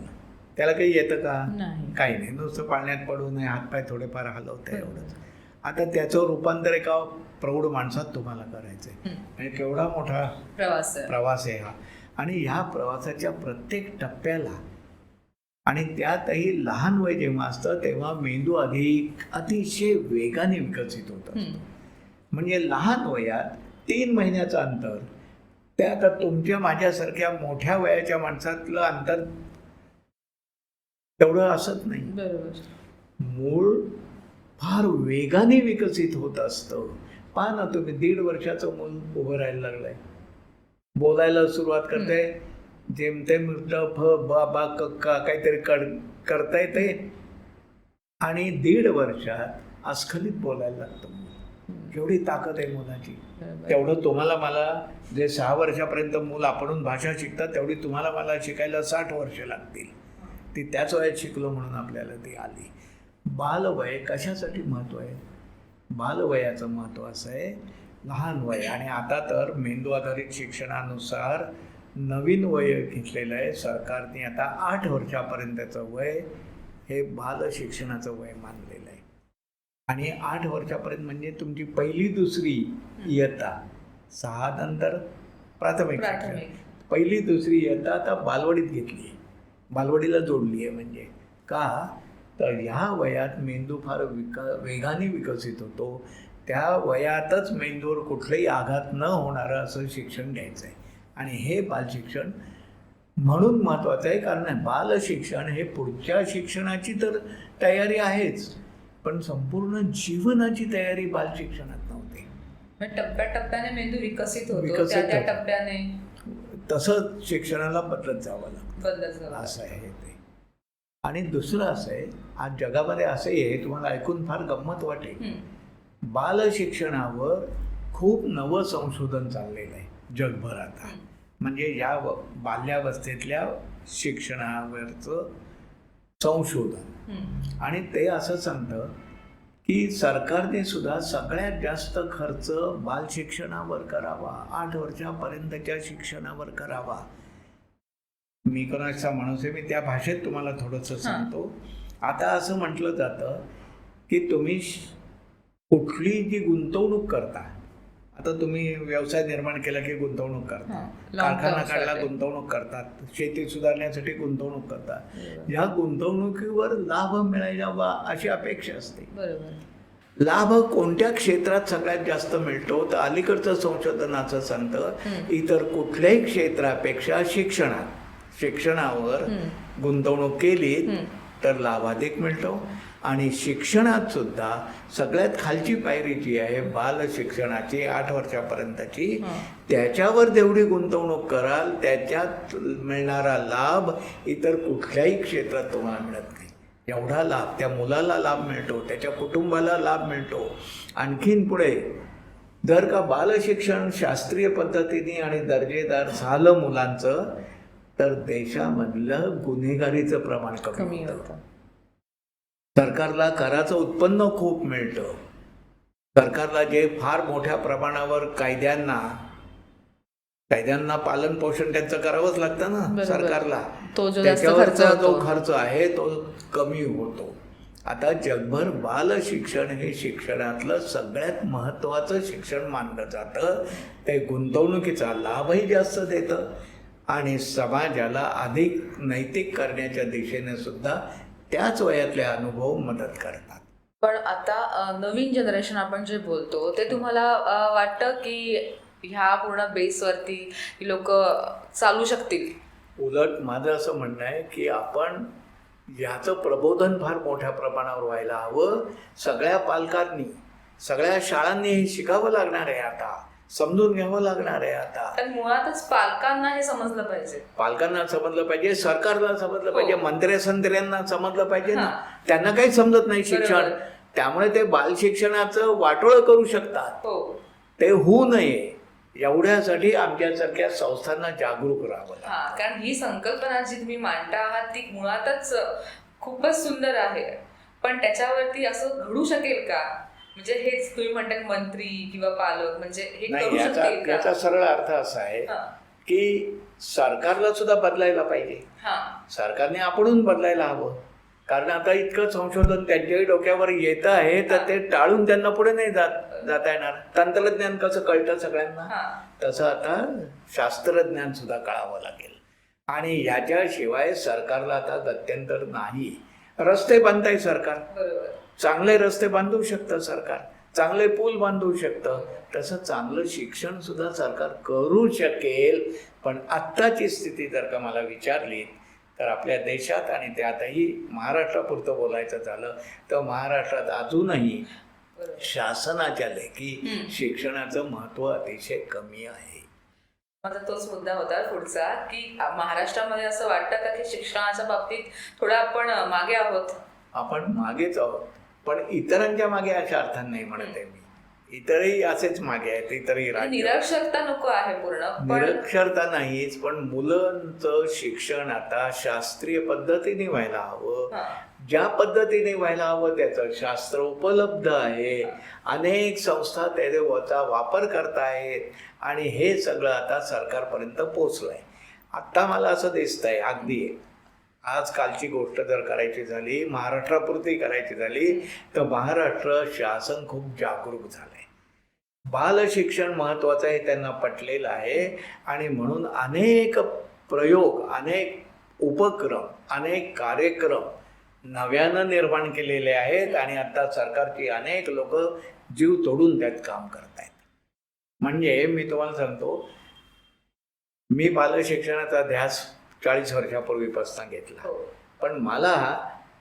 त्याला काही येतं का? काही नाही, नुसतं पाळण्यात पडू नये, हातपाय थोडेफार हलवतं एवढंच. आता त्याचं रूपांतर एका प्रौढ माणसात तुम्हाला करायचं आहे. म्हणजे केवढा मोठा प्रवास आहे हा. आणि ह्या प्रवासाच्या प्रत्येक टप्प्याला, आणि त्यातही लहान वय जेव्हा असतं तेव्हा मेंदू अतिशय वेगाने विकसित होत असतो. म्हणजे लहान वयात 3 महिन्याचं अंतर, ते आता तुमच्या माझ्यासारख्या मोठ्या वयाच्या माणसातलं अंतर तेवढं असत नाही. बरोबर. मूळ फार वेगाने विकसित होत असतं. पहा ना तुम्ही, 1.5 वर्षाचं मूल उभं राहायला लागलंय, बोलायला सुरुवात करते, जेमतेम फ बा बा कक्का काहीतरी करता येते, आणि 1.5 वर्षात अस्खलित बोलायला लागतं. केवढी ताकद आहे मुलाची. तेवढं तुम्हाला मला, जे 6 वर्षापर्यंत मूल आपणून भाषा शिकतात, तेवढी तुम्हाला मला शिकायला 60 वर्ष लागतील. ती त्याच वयात शिकलो म्हणून आपल्याला ती आली. बालवय कशासाठी महत्त्व आहे? बालवयाचं महत्त्व असं आहे, लहान वय. आणि आता तर मेंदू आधारित शिक्षणानुसार नवीन वय घेतलेलं आहे सरकारने. आता 8 वर्षापर्यंतचं वय हे बाल शिक्षणाचं वय मानलेलं आहे. आणि 8 वर्षापर्यंत म्हणजे तुमची 1ली 2री इयत्ता, 6 नंतर प्राथमिक शिक्षण, 1ली 2री इयत्ता आता बालवाडीत घेतली आहे, बालवाडीला जोडली आहे. म्हणजे का तर ह्या वयात मेंदू फार वेगाने विकसित होतो. त्या वयातच मेंदूवर कुठलाही आघात न होणारं असं शिक्षण घ्यायचं आहे. आणि हे बालशिक्षण म्हणून महत्त्वाचं आहे, कारण बालशिक्षण हे पुढच्या शिक्षणाची तर तयारी आहेच, पण संपूर्ण जीवनाची तयारी बालशिक्षणात नव्हती. टप्प्याटप्प्याने मेंदू विकसित होतो, विकसित त्या होतो. टप्प्याने तसंच शिक्षणाला बदलत जावं लागतं, बदलत जावं. असं आहे ते. आणि दुसरं असं आहे, आज जगामध्ये असंही आहे, तुम्हाला ऐकून फार गंमत वाटेल, बालशिक्षणावर खूप नवं संशोधन चाललेलं आहे जगभर आता. म्हणजे या बाल्यावस्थेतल्या शिक्षणावरचं संशोधन. आणि ते असं सांगतं की सरकारने सुद्धा सगळ्यात जास्त खर्च बालशिक्षणावर करावा, 8 वर्षापर्यंतच्या शिक्षणावर करावा. मी कोणाचा माणूस आहे, मी त्या भाषेत तुम्हाला थोडंसं सांगतो. आता असं म्हटलं जातं की तुम्ही कुठली जी गुंतवणूक करता, आता तुम्ही व्यवसाय निर्माण केला की गुंतवणूक करता, कारखाना काढला गुंतवणूक करतात, शेती सुधारण्यासाठी गुंतवणूक करतात. या गुंतवणुकीवर लाभ मिळावा अशी अपेक्षा असते. बरोबर. लाभ कोणत्या क्षेत्रात सगळ्यात जास्त मिळतो, तर अलीकडचं संशोधनाचं सांगतं इतर कुठल्याही क्षेत्रापेक्षा शिक्षणावर गुंतवणूक केली तर लाभ अधिक मिळतो. आणि शिक्षणात सुद्धा सगळ्यात खालची पायरी जी आहे बाल शिक्षणाची 8 वर्षापर्यंतची, त्याच्यावर जेवढी गुंतवणूक कराल त्याच्यात मिळणारा लाभ इतर कुठल्याही क्षेत्रात तुम्हाला मिळत नाही. एवढा लाभ त्या मुलाला लाभ मिळतो, त्याच्या कुटुंबाला लाभ मिळतो. आणखीन पुढे जर का बालशिक्षण शास्त्रीय पद्धतीने आणि दर्जेदार झालं मुलांचं, तर देशामधलं गुन्हेगारीचं प्रमाण कमी होतं. सरकारला कराचं उत्पन्न खूप मिळतं. सरकारला जे फार मोठ्या प्रमाणावर कायद्यांना पालन पोषण त्यांचं करावंच लागतं ना सरकारला, त्याच्यावरचा जो खर्च आहे तो कमी होतो. आता जगभर बालशिक्षण हे शिक्षणातलं सगळ्यात महत्त्वाचं शिक्षण मानलं जातं. ते गुंतवणुकीचा लाभही जास्त देतं आणि समाजाला अधिक नैतिक करण्याच्या दिशेने सुद्धा त्याच वयातले अनुभव मदत करतात. पण आता नवीन जनरेशन आपण जे बोलतो ते तुम्हाला वाटतं की ह्या पूर्ण बेसवरती लोक चालू शकतील? उलट माझं असं म्हणणं आहे की आपण याचं प्रबोधन फार मोठ्या प्रमाणावर व्हायला हवं. सगळ्या पालकांनी, सगळ्या शाळांनी हे शिकावं लागणार आहे, आता समजून घ्यावं लागणार आहे. आता पण मुळातच पालकांना हे समजलं पाहिजे, पालकांना समजलं पाहिजे, सरकारला समजलं पाहिजे, मंत्र्यांना समजलं पाहिजे ना. त्यांना काही समजत नाही शिक्षण, त्यामुळे ते बालशिक्षणाचं वाटोळं करू शकतात. ते होऊ नये एवढ्यासाठी आमच्यासारख्या संस्थांना जागरूक राहावं लागतं. कारण ही संकल्पना जी तुम्ही मांडता आहात ती मुळातच खूपच सुंदर आहे, पण त्याच्यावरती असं घडू शकेल का? म्हणजे हेच तुम्ही म्हणतात मंत्री किंवा पालक म्हणजे हे करू शकतील का? याचा सरळ अर्थ असा आहे की सरकारला सुद्धा बदलायला पाहिजे. सरकारने आपणहून बदलायला हवं. कारण आता इतकं संशोधन त्यांच्याही डोक्यावर येतं आहे तर ते टाळून त्यांना पुढे नाही जाता येणार. तंत्रज्ञान कसं कळतं सगळ्यांना, तसं आता शास्त्रज्ञान सुद्धा कळावं लागेल. आणि याच्याशिवाय सरकारला आता गत्यंतर नाही. रस्ते बांधताय सरकार, चांगले रस्ते बांधू शकतं सरकार, चांगले पूल बांधू शकतं, तसं चांगलं शिक्षण सुद्धा सरकार करू शकेल. पण आत्ताची स्थिती जर का मला विचारली तर आपल्या देशात आणि त्यातही महाराष्ट्रापुरतं बोलायचं झालं तर महाराष्ट्रात अजूनही शासनाच्या लेखी शिक्षणाचं महत्त्व अतिशय कमी आहे. माझा तोच मुद्दा होता पुढचा की महाराष्ट्रामध्ये असं वाटतं का की शिक्षणाच्या बाबतीत थोडं आपण मागे आहोत? आपण मागेच आहोत, पण इतरांच्या मागे अशा अर्थाने नाही म्हणत आहे मी. इतरही असेच मागे आहेत, इतरही राज्य. निरक्षरता नको आहे पूर्ण, निरक्षरता नाहीच, पण मुलांचं शिक्षण आता शास्त्रीय पद्धतीने व्हायला हवं. ज्या पद्धतीने व्हायला हवं त्याचं शास्त्र उपलब्ध आहे. अनेक संस्था त्याचा वापर करतायत आणि हे सगळं आता सरकारपर्यंत पोचलं आहे. आत्ता मला असं दिसतंय, अगदी आजकालची गोष्ट जर करायची झाली, महाराष्ट्रापुरती करायची झाली, तर महाराष्ट्र शासन खूप जागरूक झालं आहे. बालशिक्षण महत्त्वाचं आहे त्यांना पटलेलं आहे आणि म्हणून अनेक प्रयोग, अनेक उपक्रम, अनेक कार्यक्रम नव्यानं निर्माण केलेले आहेत. आणि आता सरकारची अनेक लोक जीव तोडून त्यात काम करतायत. म्हणजे मी तुम्हाला सांगतो, मी बालशिक्षणाचा ध्यास 40 वर्षापूर्वीपासून घेतला, पण मला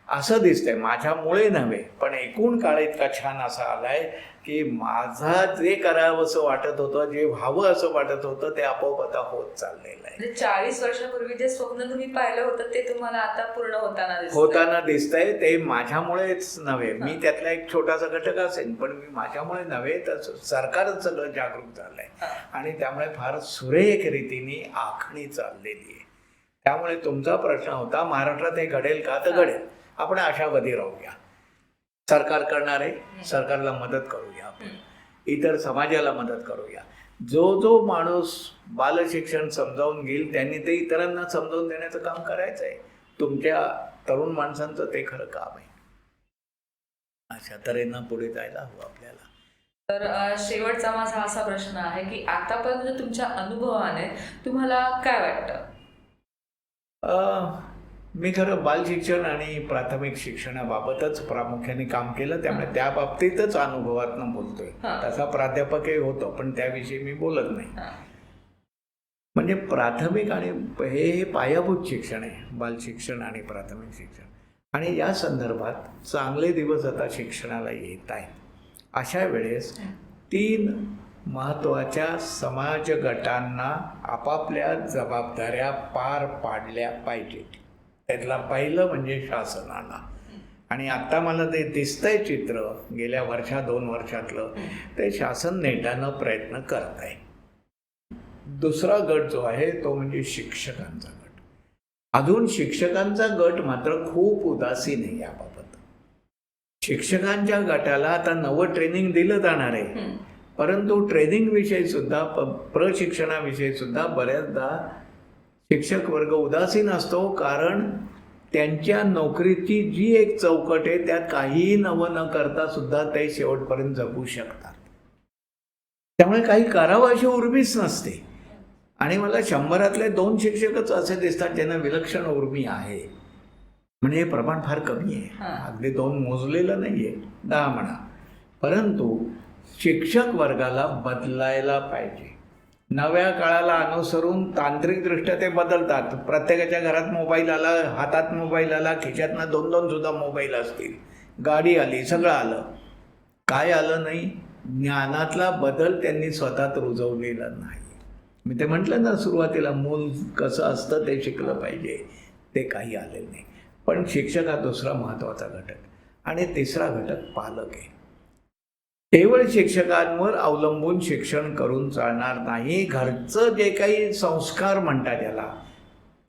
असं दिसतंय, माझ्यामुळे नव्हे पण एकूण काळ इतका छान असा आलाय की माझा जे करावंसं वाटत होतं, जे व्हावं असं वाटत होतं, ते आपोआप आता होत चाललेलं आहे. म्हणजे 40 वर्षापूर्वी जे स्वप्न तुम्ही पाहिलं होतं ते तुम्हाला आता पूर्ण होताना दिसतंय. ते माझ्यामुळेच नव्हे, मी त्यातला एक छोटासा घटक असेल, पण मी माझ्यामुळे नव्हे तर सरकारच सगळं जागरूक झालंय आणि त्यामुळे फार सुरेख रीतीने आखणी चाललेली आहे. त्यामुळे तुमचा प्रश्न होता महाराष्ट्रात हे घडेल का, तर घडेल. आपण आशावादी राहूया. सरकार करणार आहे, सरकारला मदत करूया, आपण इतर समाजाला मदत करूया. जो माणूस बालशिक्षण समजावून घेईल त्यांनी ते इतरांना समजावून देण्याचं काम करायचं आहे. तुमच्या तरुण माणसांचं ते खरं काम आहे. अशा तऱ्हेनं पुढे जायला हवं आपल्याला. तर शेवटचा माझा असा प्रश्न आहे की आतापर्यंत तुमच्या अनुभवाने तुम्हाला काय वाटतं? मी खरं बालशिक्षण आणि प्राथमिक शिक्षणाबाबतच प्रामुख्याने काम केलं, त्यामुळे त्या बाबतीतच अनुभवातनं बोलतोय. तसा प्राध्यापकही होतो, पण त्याविषयी मी बोलत नाही. म्हणजे प्राथमिक आणि हे पायाभूत शिक्षण आहे, बालशिक्षण आणि प्राथमिक शिक्षण, आणि या संदर्भात चांगले दिवस आता शिक्षणाला येत आहेत. अशा वेळेस 3 महत्त्वाच्या समाज गटांना आपापल्या जबाबदाऱ्या पार पाडल्या पाहिजेत. त्यातला पहिलं म्हणजे शासनाला. आणि आत्ता मला ते दिसतंय चित्र गेल्या 2 वर्षातलं, ते शासन नेटानं प्रयत्न करत आहे. दुसरा गट जो आहे तो म्हणजे शिक्षकांचा गट. अजून शिक्षकांचा गट मात्र खूप उदासीन आहे याबाबत. शिक्षकांच्या गटाला आता नवं ट्रेनिंग दिलं जाणार आहे, परंतु ट्रेनिंगविषयी सुद्धा प्रशिक्षणाविषयी सुद्धा बऱ्याचदा शिक्षक वर्ग उदासीन असतो, कारण त्यांच्या नोकरीची जी एक चौकट आहे त्यात काहीही नवं न करता सुद्धा ते शेवटपर्यंत जगू शकतात. त्यामुळे काही करावं अशी उर्मीच नसते. आणि मला 100तले 2 शिक्षकच असे दिसतात ज्यांना विलक्षण उर्मी आहे. म्हणजे हे प्रमाण फार कमी आहे. अगदी 2 मोजलेलं नाही आहे, 10 म्हणा. परंतु शिक्षक वर्गाला बदलायला पाहिजे. नव्या काळाला अनुसरून तांत्रिकदृष्ट्या ते बदलतात. प्रत्येकाच्या घरात मोबाईल आला, हातात मोबाईल आला, खिशातनं 2 सुद्धा मोबाईल असतील, गाडी आली, सगळं आलं. काय आलं नाही? ज्ञानातला बदल त्यांनी स्वतःत रुजवलेला नाही. मी ते म्हटलं ना सुरुवातीला, मूल कसं असतं ते शिकलं पाहिजे, ते काही आलेलं नाही. पण शिक्षक हा दुसरा महत्त्वाचा घटक. आणि तिसरा घटक पालक आहे. केवळ शिक्षकांवर अवलंबून शिक्षण करून चालणार नाही. घरचं जे काही संस्कार म्हणतात त्याला,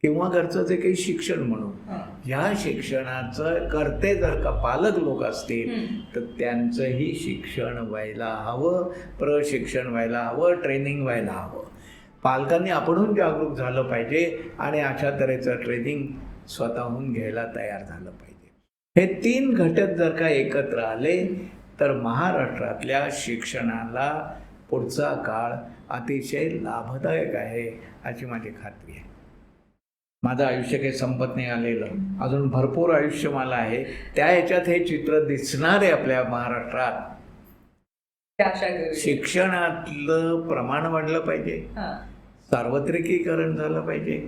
किंवा घरचं जे काही शिक्षण म्हणू, ह्या शिक्षणाचं करते जर का पालक लोक असतील तर त्यांचंही शिक्षण व्हायला हवं, प्रशिक्षण व्हायला हवं, ट्रेनिंग व्हायला हवं. पालकांनी आपणहून जागरूक झालं पाहिजे आणि अशा तऱ्हेचं ट्रेनिंग स्वतःहून घ्यायला तयार झालं पाहिजे. हे 3 घटक जर का एकत्र आले तर महाराष्ट्रातल्या शिक्षणाला पुढचा काळ अतिशय लाभदायक आहे अशी माझी खात्री आहे. माझं आयुष्य काही संपत नाही आलेलं, अजून भरपूर आयुष्य मला आहे. त्या ह्याच्यात हे चित्र दिसणार आहे आपल्या महाराष्ट्रात. शिक्षणातलं प्रमाण वाढलं पाहिजे, सार्वत्रिकीकरण झालं पाहिजे.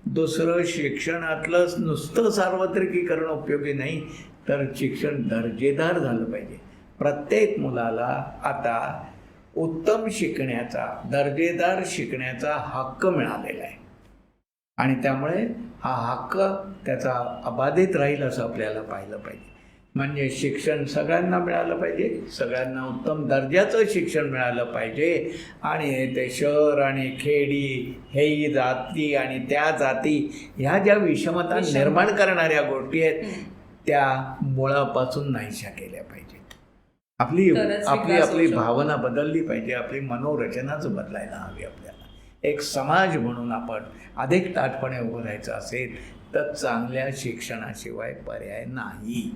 दुसरं, शिक्षणातलं नुसतं सार्वत्रिकीकरण उपयोगी नाही, तर शिक्षण दर्जेदार झालं पाहिजे. प्रत्येक मुलाला आता उत्तम शिकण्याचा, दर्जेदार शिकण्याचा हक्क मिळालेला आहे आणि त्यामुळे हा हक्क त्याचा अबाधित राहील असं आपल्याला पाहिलं पाहिजे. म्हणजे शिक्षण सगळ्यांना मिळालं पाहिजे, सगळ्यांना उत्तम दर्जाचं शिक्षण मिळालं पाहिजे. आणि ते शहर आणि खेडी, हे जाती आणि त्या जाती, ह्या ज्या विषमता निर्माण करणाऱ्या गोष्टी आहेत त्या मुळापासून नाहीशा केल्या पाहिजेत. आपली भावना बदलली पाहिजे, आपली मनोरचनाच बदलायला हवी आपल्याला. एक समाज म्हणून आपण अधिक ताठपणे उभं राहायचं असेल तर चांगल्या शिक्षणाशिवाय पर्याय नाही.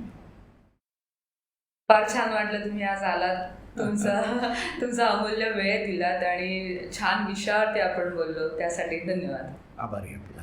फार छान वाटलं तुम्ही आज आलात, तुमचा अमूल्य वेळ दिलात आणि छान विषयावरती आपण बोललो, त्यासाठी धन्यवाद. आभारी आपला.